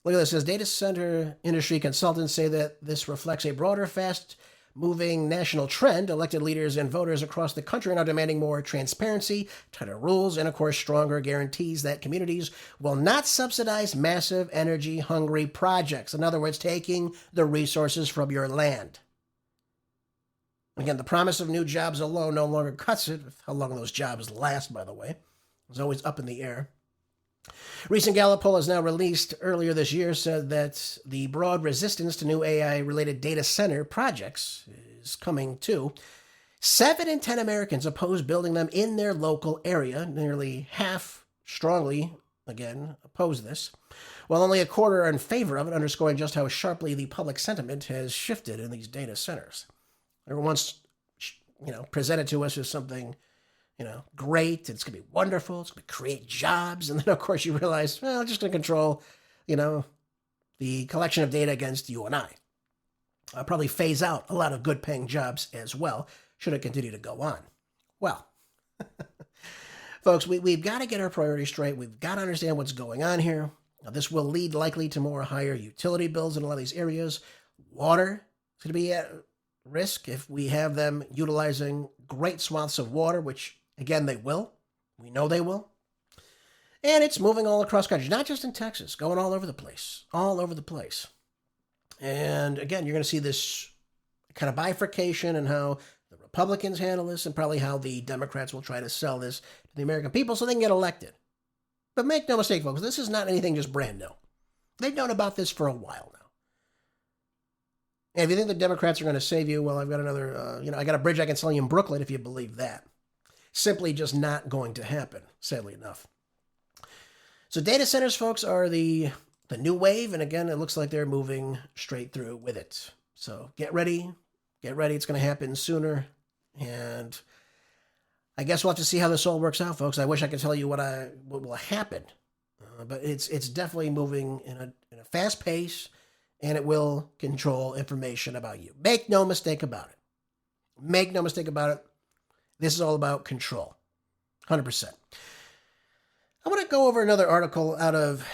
Speaker 2: Look at this. It says data center industry consultants say that this reflects a broader, fast-moving national trend. Elected leaders and voters across the country are now demanding more transparency, tighter rules, and, of course, stronger guarantees that communities will not subsidize massive energy-hungry projects. In other words, taking the resources from your land. Again, the promise of new jobs alone no longer cuts it. How long those jobs last, by the way, is always up in the air. Recent Gallup poll is now released earlier this year said that the broad resistance to new AI-related data center projects is coming too. 7 in 10 Americans oppose building them in their local area. Nearly half strongly, again, oppose this, while only a quarter are in favor of it, underscoring just how sharply the public sentiment has shifted in these data centers. They were once, presented to us as something, great. It's going to be wonderful. It's going to create jobs. And then, of course, you realize, well, it's just going to control, the collection of data against you and I. I'll probably phase out a lot of good-paying jobs as well, should it continue to go on. Well, folks, we've got to get our priorities straight. We've got to understand what's going on here. Now, this will lead likely to more higher utility bills in a lot of these areas. Water is going to be at risk if we have them utilizing great swaths of water, which, again, they will. We know they will. And it's moving all across country, not just in Texas, going all over the place, all over the place. And again, you're going to see this kind of bifurcation and how the Republicans handle this and probably how the Democrats will try to sell this to the American people so they can get elected. But make no mistake, folks, this is not anything just brand new. They've known about this for a while now. And if you think the Democrats are going to save you, well, I've got another, I got a bridge I can sell you in Brooklyn if you believe that. Simply just not going to happen, sadly enough. So data centers, folks, are the new wave. And again, it looks like they're moving straight through with it. So get ready. Get ready. It's going to happen sooner. And I guess we'll have to see how this all works out, folks. I wish I could tell you what will happen. But it's definitely moving in a fast pace, and it will control information about you. Make no mistake about it. Make no mistake about it. This is all about control. 100%. I want to go over another article out of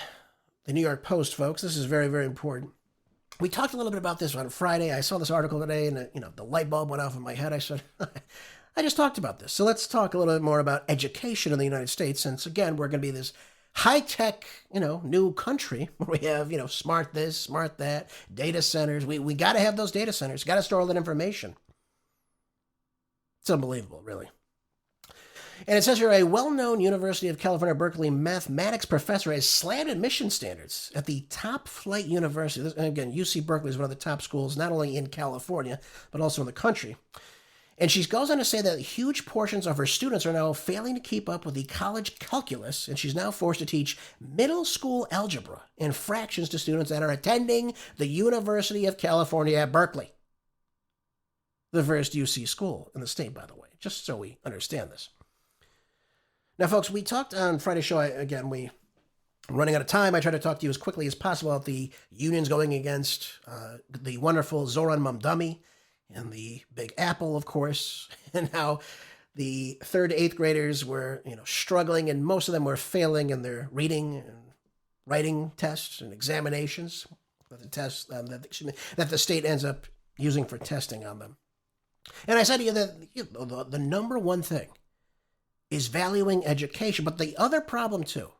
Speaker 2: the New York Post, folks. This is very, very important. We talked a little bit about this on Friday. I saw this article today, and the light bulb went off in my head. I said, I just talked about this. So let's talk a little bit more about education in the United States, since, again, we're going to be this high-tech, new country where we have, smart this, smart that, data centers. We got to have those data centers. Got to store all that information. It's unbelievable, really. And it says here, a well-known University of California, Berkeley mathematics professor has slammed admission standards at the top flight university. And again, UC-Berkeley is one of the top schools, not only in California, but also in the country. And she goes on to say that huge portions of her students are now failing to keep up with the college calculus, and she's now forced to teach middle school algebra and fractions to students that are attending the University of California at Berkeley. The first UC school in the state, by the way, just so we understand this. Now, folks, we talked on Friday's show, we're running out of time. I try to talk to you as quickly as possible about the unions going against the wonderful Zoran Mamdani and the Big Apple, of course, and how the 3rd to 8th graders were, struggling, and most of them were failing in their reading and writing tests and examinations, that the state ends up using for testing on them. And I said to you that the number one thing is valuing education, but the other problem too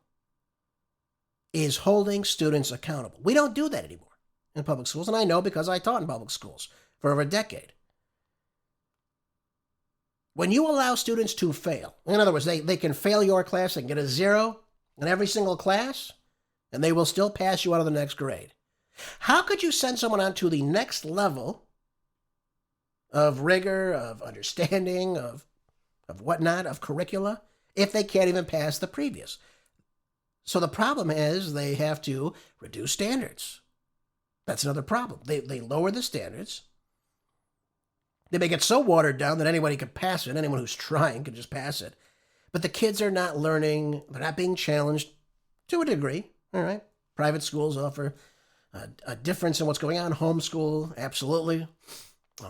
Speaker 2: is holding students accountable. We don't do that anymore in public schools, and I know because I taught in public schools for over a decade. When you allow students to fail, in other words, they can fail your class and get a 0 in every single class, and they will still pass you out of the next grade. How could you send someone on to the next level of rigor, of understanding, of whatnot, of curricula, if they can't even pass the previous? So the problem is they have to reduce standards. That's another problem. They lower the standards. They make it so watered down that anybody could pass it. Anyone who's trying can just pass it. But the kids are not learning. They're not being challenged to a degree. All right. Private schools offer a difference in what's going on. Homeschool, absolutely.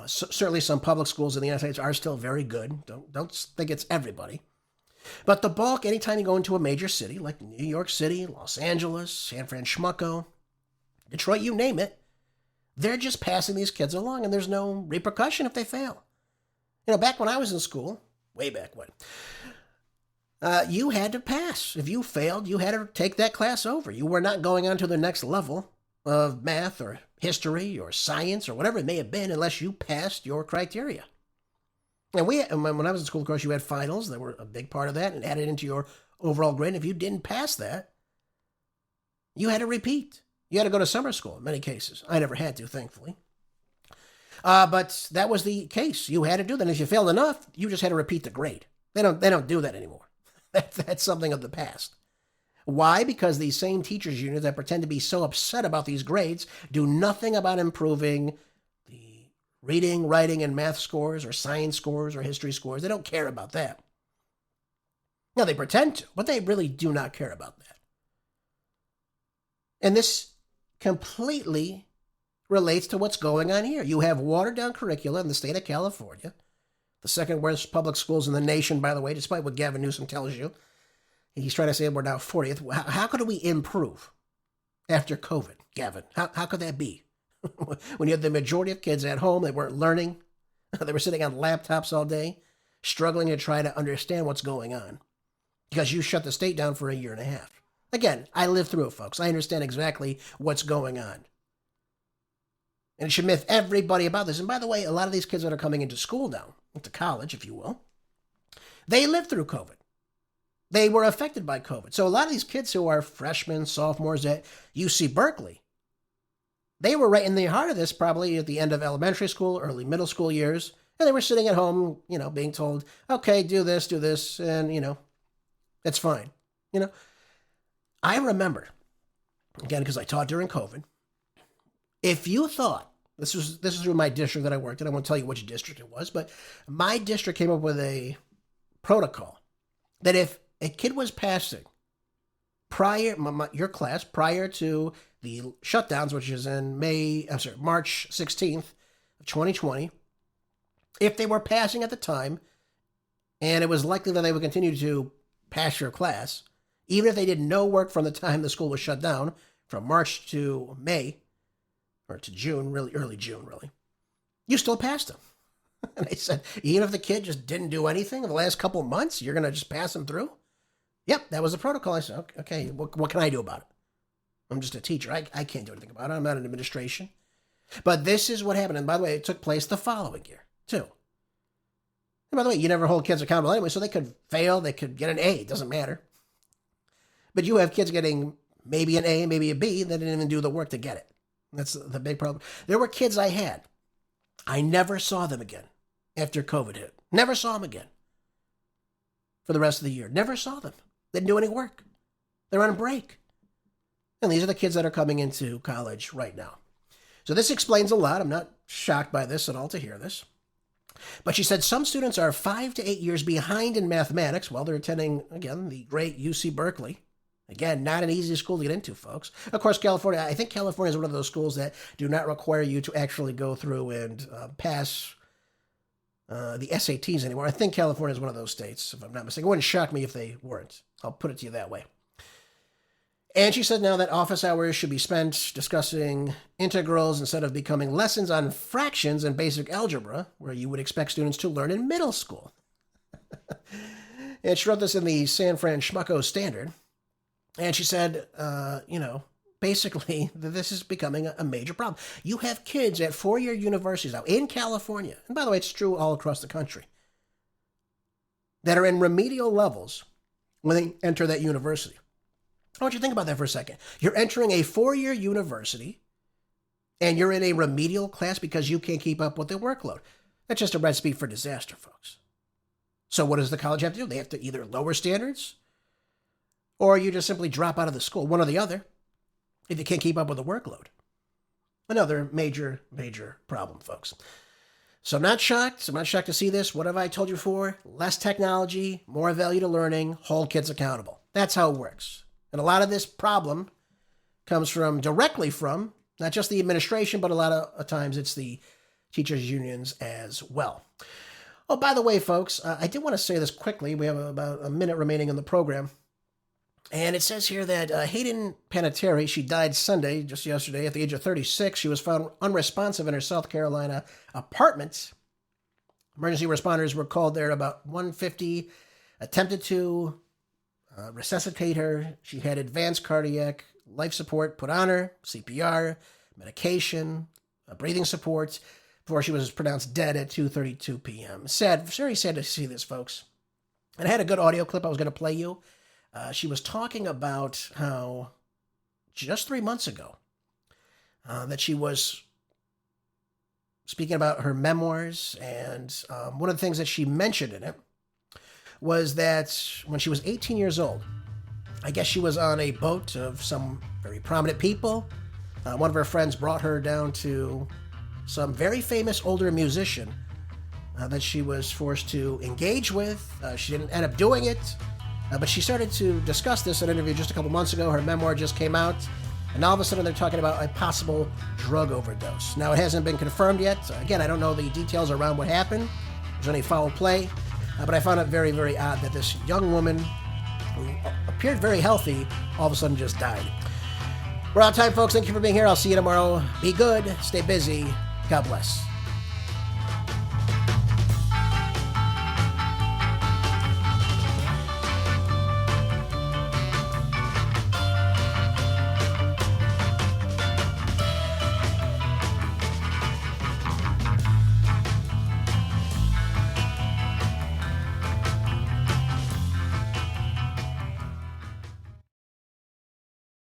Speaker 2: Certainly some public schools in the United States are still very good. Don't think it's everybody. But the bulk, anytime you go into a major city like New York City, Los Angeles, San Francisco, Detroit, you name it, they're just passing these kids along, and there's no repercussion if they fail. Back when I was in school, way back when, you had to pass. If you failed, you had to take that class over. You were not going on to the next level of math or history or science or whatever it may have been unless you passed your criteria. And when I was in school, of course, you had finals that were a big part of that and added into your overall grade. And if you didn't pass that, you had to repeat. You had to go to summer school in many cases. I never had to, thankfully. But that was the case. You had to do that. And if you failed enough, you just had to repeat the grade. They don't do that anymore. That's something of the past. Why? Because these same teachers' unions that pretend to be so upset about these grades do nothing about improving the reading, writing, and math scores or science scores or history scores. They don't care about that. Now, they pretend to, but they really do not care about that. And this completely relates to what's going on here. You have watered-down curricula in the state of California, the second worst public schools in the nation, by the way, despite what Gavin Newsom tells you. He's trying to say we're now 40th. How could we improve after COVID, Gavin? How could that be? When you had the majority of kids at home, they weren't learning. They were sitting on laptops all day, struggling to try to understand what's going on. because you shut the state down for a year and a half. Again, I lived through it, folks. I understand exactly what's going on. And it should myth everybody about this. And by the way, a lot of these kids that are coming into school now, into college, if you will, they lived through COVID. They were affected by COVID. So a lot of these kids who are freshmen, sophomores at UC-Berkeley, they were right in the heart of this probably at the end of elementary school, early middle school years. And they were sitting at home, being told, okay, do this, and, it's fine. I remember, again, because I taught during COVID, if you thought, this is through my district that I worked in, I won't tell you which district it was, but my district came up with a protocol that if a kid was passing your class prior to the shutdowns, which is in March 16th of 2020, if they were passing at the time, and it was likely that they would continue to pass your class, even if they did no work from the time the school was shut down, from March to May, or to June, really early June, really, you still passed them. And I said, even if the kid just didn't do anything in the last couple of months, you're going to just pass them through? Yep, that was the protocol. I said, okay, what can I do about it? I'm just a teacher. I can't do anything about it. I'm not in administration. But this is what happened. And by the way, it took place the following year, too. And by the way, you never hold kids accountable anyway, so they could fail, they could get an A. It doesn't matter. But you have kids getting maybe an A, maybe a B, that didn't even do the work to get it. That's the big problem. There were kids I never saw them again after COVID hit. Never saw them again for the rest of the year. Never saw them. They didn't do any work. They're on break. And these are the kids that are coming into college right now. So this explains a lot. I'm not shocked by this at all to hear this. But she said some students are 5 to 8 years behind in mathematics while they're attending, again, the great UC-Berkeley. Again, not an easy school to get into, folks. Of course, California, I think California is one of those schools that do not require you to actually go through and pass the SATs anymore. I think California is one of those states, if I'm not mistaken. It wouldn't shock me if they weren't. I'll put it to you that way. And she said now that office hours should be spent discussing integrals instead of becoming lessons on fractions and basic algebra, where you would expect students to learn in middle school. And she wrote this in the San Fran Schmucko Standard. And she said, basically, that this is becoming a major problem. You have kids at four-year universities now in California, and by the way, it's true all across the country, that are in remedial levels when they enter that university. I want you to think about that for a second. You're entering a four-year university, and you're in a remedial class because you can't keep up with the workload. That's just a recipe for disaster, folks. So what does the college have to do? They have to either lower standards, or you just simply drop out of the school, one or the other, if you can't keep up with the workload. Another major, major problem, folks. So I'm not shocked. I'm not shocked to see this. What have I told you before? Less technology, more value to learning, hold kids accountable. That's how it works. And a lot of this problem comes directly from not just the administration, but a lot of times it's the teachers' unions as well. Oh, by the way, folks, I did want to say this quickly. We have about a minute remaining in the program. And it says here that Hayden Panettiere, she died Sunday, just yesterday, at the age of 36. She was found unresponsive in her South Carolina apartment. Emergency responders were called there about 1:50, attempted to resuscitate her. She had advanced cardiac life support put on her, CPR, medication, breathing support, before she was pronounced dead at 2:32 p.m. Sad, very sad to see this, folks. And I had a good audio clip I was going to play you. She was talking about how just 3 months ago that she was speaking about her memoirs, and one of the things that she mentioned in it was that when she was 18 years old, I guess she was on a boat of some very prominent people. One of her friends brought her down to some very famous older musician that she was forced to engage with. She didn't end up doing it. But she started to discuss this in an interview just a couple months ago. Her memoir just came out, and all of a sudden they're talking about a possible drug overdose. Now, it hasn't been confirmed yet. Again, I don't know the details around what happened. There's any foul play, but I found it very, very odd that this young woman, who appeared very healthy, all of a sudden just died. We're out of time, folks. Thank you for being here. I'll see you tomorrow. Be good. Stay busy. God bless.